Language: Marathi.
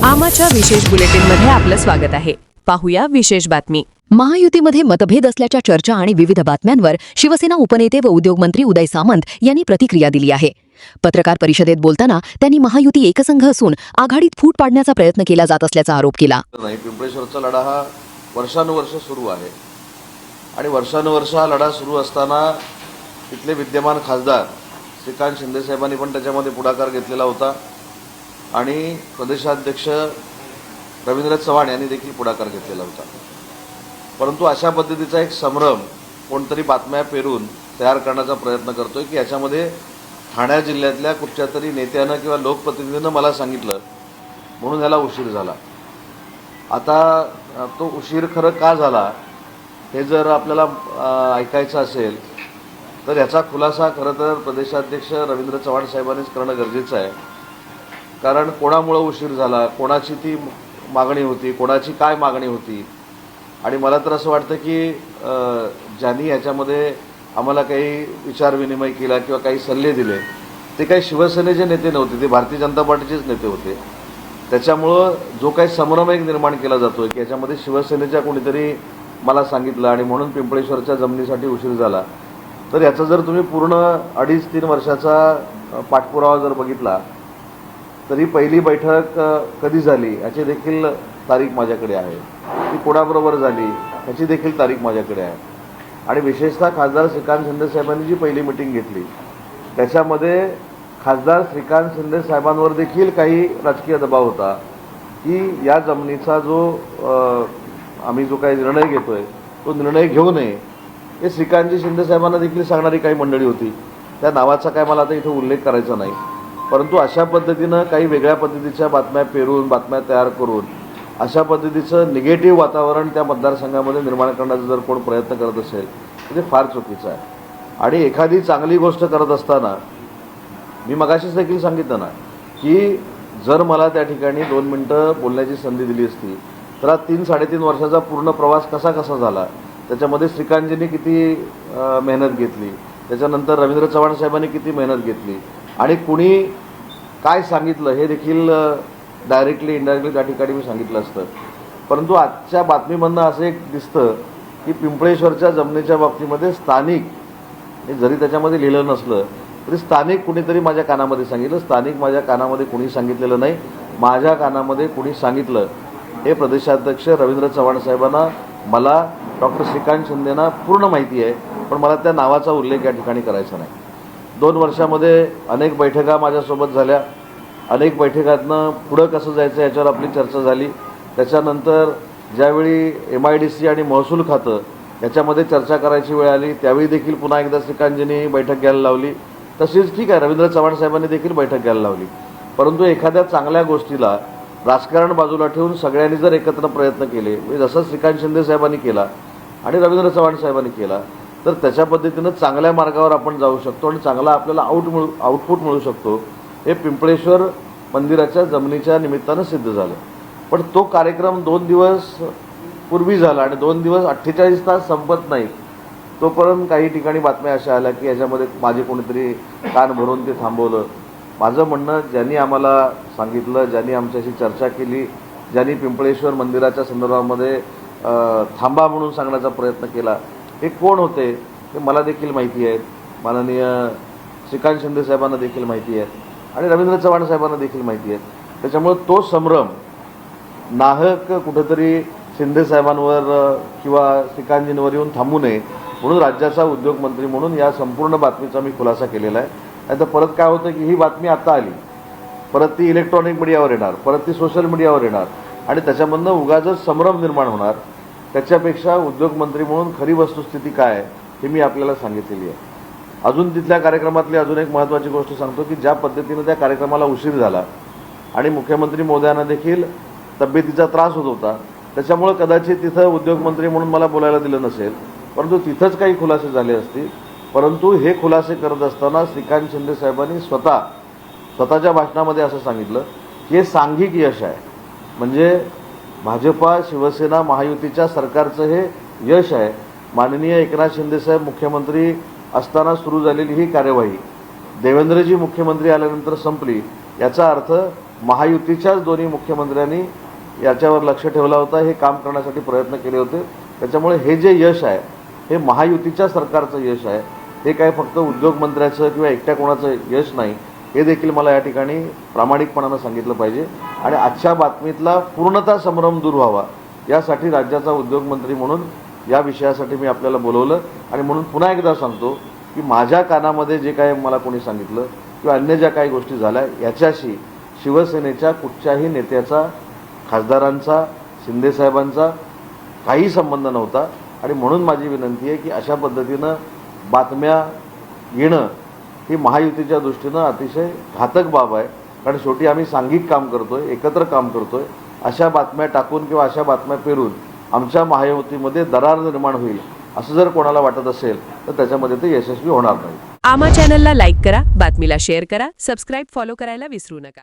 आमाच्या विशेष बुलेटिनमध्ये आपलं स्वागत आहे. पाहूया विशेष बातमी. महायुतीमध्ये मतभेद असल्याच्या चर्चा आणि विविध बातम्यांवर शिवसेना उपनेते व उद्योगमंत्री उदय सामंत यांनी प्रतिक्रिया दिली आहे. पत्रकार परिषदेत बोलताना त्यांनी महायुती एकसंघ असून आघाडीत फूट पाडण्याचा प्रयत्न केला जात असल्याचा आरोप केला. पिंपळेश्वरचा लढा हा वर्षानुवर्ष सुरू आहे आणि वर्षानुवर्ष हा लढा सुरू असताना तिथले विद्यमान खासदार श्रीकांत शिंदे साहेबांनी पण त्याच्यामध्ये पुढाकार घेतलेला होता आणि प्रदेशाध्यक्ष रवींद्र चव्हाण यांनी देखील पुढाकार घेतलेला होता. परंतु अशा पद्धतीचा एक संभ्रम कोणतरी बातम्या पेरून तयार करण्याचा प्रयत्न करतोय की याच्यामध्ये ठाणे जिल्ह्यातल्या कुठच्या तरी नेत्यानं किंवा लोकप्रतिनिधीनं मला सांगितलं म्हणून याला उशीर झाला. आता तो उशीर खरं का झाला हे जर आपल्याला ऐकायचं असेल तर याचा खुलासा खरं तर प्रदेशाध्यक्ष रवींद्र चव्हाण साहेबांनीच करणं गरजेचं आहे. कारण कोणामुळं उशीर झाला, कोणाची ती मागणी होती, कोणाची काय मागणी होती. आणि मला तर असं वाटतं की ज्यांनी याच्यामध्ये आम्हाला काही विचारविनिमय केला किंवा काही सल्ले दिले ते काही शिवसेनेचे नेते नव्हते, ते भारतीय जनता पार्टीचेच नेते होते. त्याच्यामुळं जो काही संभ्रम एक निर्माण केला जातो की याच्यामध्ये शिवसेनेच्या कोणीतरी मला सांगितलं आणि म्हणून पिंपळेश्वरच्या जमिनीसाठी उशीर झाला, तर याचा जर तुम्ही पूर्ण 2.5-3 वर्षाचा पाठपुरावा जर बघितला तरी पहिली बैठक कधी झाली याची देखील तारीख माझ्याकडे आहे, ती कोणाबरोबर झाली याची देखील तारीख माझ्याकडे आहे. आणि विशेषतः खासदार श्रीकांत शिंदे साहेबांनी जी पहिली मिटिंग घेतली त्याच्यामध्ये खासदार श्रीकांत शिंदे साहेबांवर देखील काही राजकीय दबाव होता की या जमिनीचा जो आम्ही जो काही निर्णय घेतोय तो निर्णय घेऊ नये. हे श्रीकांतजी शिंदे साहेबांना देखील सांगणारी काही मंडळी होती. त्या नावाचा काय मला आता इथं उल्लेख करायचा नाही. परंतु अशा पद्धतीनं काही वेगळ्या पद्धतीच्या बातम्या पेरून बातम्या तयार करून अशा पद्धतीचं निगेटिव्ह वातावरण त्या मतदारसंघामध्ये निर्माण करण्याचा जर कोण प्रयत्न करत असेल तर ते फार चुकीचं आहे. आणि एखादी चांगली गोष्ट करत असताना मी मगाशीच देखील सांगितलं ना की जर मला त्या ठिकाणी 2 मिनटं बोलण्याची संधी दिली असती तर 3-3.5 वर्षाचा पूर्ण प्रवास कसा झाला, त्याच्यामध्ये श्रीकांतजींनी किती मेहनत घेतली, त्याच्यानंतर रवींद्र चव्हाण साहेबांनी किती मेहनत घेतली आणि कुणी काय सांगितलं हे देखील डायरेक्टली इनडायरेक्टली त्या ठिकाणी मी सांगितलं असतं. परंतु आजच्या बातमीमधनं असं एक दिसतं की पिंपळेश्वरच्या जमिनीच्या बाबतीमध्ये स्थानिक, जरी त्याच्यामध्ये लिहिलं नसलं तरी स्थानिक कुणीतरी माझ्या कानामध्ये सांगितलं. स्थानिक माझ्या कानामध्ये कुणी सांगितलेलं नाही, माझ्या कानामध्ये कुणी सांगितलं हे प्रदेशाध्यक्ष रवींद्र चव्हाण साहेबांना, मला डॉक्टर श्रीकांत शिंदेना पूर्ण माहिती आहे, पण मला त्या नावाचा उल्लेख या ठिकाणी करायचा नाही. 2 वर्षामध्ये अनेक बैठका माझ्यासोबत झाल्या, अनेक बैठकातनं पुढं कसं जायचं याच्यावर आपली चर्चा झाली. त्याच्यानंतर ज्यावेळी MIDC आणि महसूल खातं याच्यामध्ये चर्चा करायची वेळ आली त्यावेळी देखील पुन्हा एकदा श्रीकांतजींनी बैठक घ्यायला लावली. तशीच ठीक आहे, रवींद्र चव्हाण साहेबांनी देखील बैठक घ्यायला लावली. परंतु एखाद्या चांगल्या गोष्टीला राजकारण बाजूला ठेवून सगळ्यांनी जर एकत्र प्रयत्न केले, जसं श्रीकांत शिंदे साहेबांनी केला आणि रवींद्र चव्हाण साहेबांनी केला, तर त्याच्या पद्धतीनं चांगल्या मार्गावर आपण जाऊ शकतो आणि चांगला आपल्याला आउटपुट मिळू शकतो. हे पिंपळेश्वर मंदिराच्या जमिनीच्या निमित्तानं सिद्ध झालं. पण तो कार्यक्रम 2 दिवस पूर्वी झाला आणि 2 दिवस 48 तास संपत नाहीत तोपर्यंत काही ठिकाणी बातम्या अशा आल्या की याच्यामध्ये माझे कोणीतरी कान भरून ते थांबवलं. माझं म्हणणं, ज्यांनी आम्हाला सांगितलं, ज्यांनी आमच्याशी चर्चा केली, ज्यांनी पिंपळेश्वर मंदिराच्या संदर्भामध्ये थांबा म्हणून सांगण्याचा प्रयत्न केला, हे कोण होते हे मला देखील माहिती आहे, माननीय श्रीकांत शिंदे साहेबांना देखील माहिती आहे आणि रवींद्र चव्हाण साहेबांना देखील माहिती आहे. त्याच्यामुळे तो संभ्रम नाहक कुठंतरी शिंदे साहेबांवर किंवा श्रीकांतजींवर येऊन थांबू नये म्हणून राज्याचा उद्योगमंत्री म्हणून या संपूर्ण बातमीचा मी खुलासा केलेला आहे. आता परत काय होतं की ही बातमी आता आली, परत ती इलेक्ट्रॉनिक मीडियावर येणार, परत ती सोशल मीडियावर येणार आणि त्याच्यामधनं उगाचच संभ्रम निर्माण होणार. त्याच्यापेक्षा उद्योगमंत्री म्हणून खरी वस्तुस्थिती काय आहे हे मी आपल्याला सांगितलेली आहे. अजून तिथल्या कार्यक्रमातली अजून एक महत्त्वाची गोष्ट सांगतो की ज्या पद्धतीनं त्या कार्यक्रमाला उशीर झाला आणि मुख्यमंत्री महोदयांना देखील तब्येतीचा त्रास होत होता, त्याच्यामुळं कदाचित तिथं उद्योगमंत्री म्हणून मला बोलायला दिलं नसेल, परंतु तिथंच काही खुलासे झाले असतील. परंतु हे खुलासे करत असताना श्रीकांत शिंदे साहेबांनी स्वतःच्या भाषणामध्ये असं सांगितलं की हे सांघिक यश आहे, म्हणजे भाजपा शिवसेना महायुतीच्या सरकारचं हे यश आहे. माननीय एकनाथ शिंदे साहेब मुख्यमंत्री असताना सुरू झालेली ही कार्यवाही देवेंद्रजी मुख्यमंत्री आल्यानंतर संपली, याचा अर्थ महायुतीच्याच दोन्ही मुख्यमंत्र्यांनी याच्यावर लक्ष ठेवलं होतं, हे काम करण्यासाठी प्रयत्न केले होते. त्याच्यामुळे हे जे यश आहे हे महायुतीच्या सरकारचं यश आहे, हे काय फक्त उद्योगमंत्र्याचं किंवा एकट्या कोणाचं यश नाही, हे देखील मला या ठिकाणी प्रामाणिकपणानं सांगितलं पाहिजे. आणि आजच्या बातमीतला पूर्णतः संभ्रम दूर व्हावा यासाठी राज्याचा उद्योगमंत्री म्हणून या विषयासाठी मी आपल्याला बोलवलं. आणि म्हणून पुन्हा एकदा सांगतो की माझ्या कानामध्ये जे काय मला कोणी सांगितलं किंवा अन्य ज्या काही गोष्टी झाल्या याच्याशी शिवसेनेच्या कुठच्याही नेत्याचा, खासदारांचा, शिंदेसाहेबांचा काही संबंध नव्हता. आणि म्हणून माझी विनंती आहे की अशा पद्धतीनं बातम्या येणं ही महायुतीच्या दृष्टीनं अतिशय घातक बाब आहे. कारण शेवटी आम्ही सांघिक काम करतोय, एकत्र काम करतोय. अशा बातम्या टाकून किंवा अशा बातम्या पेरून आमच्या महायुतीमध्ये दरार निर्माण होईल असं जर कोणाला वाटत असेल तर त्याच्यामध्ये ते यशस्वी होणार नाही. आमा चॅनलला लाईक करा, बातमीला शेअर करा, सबस्क्राईब फॉलो करायला विसरू नका.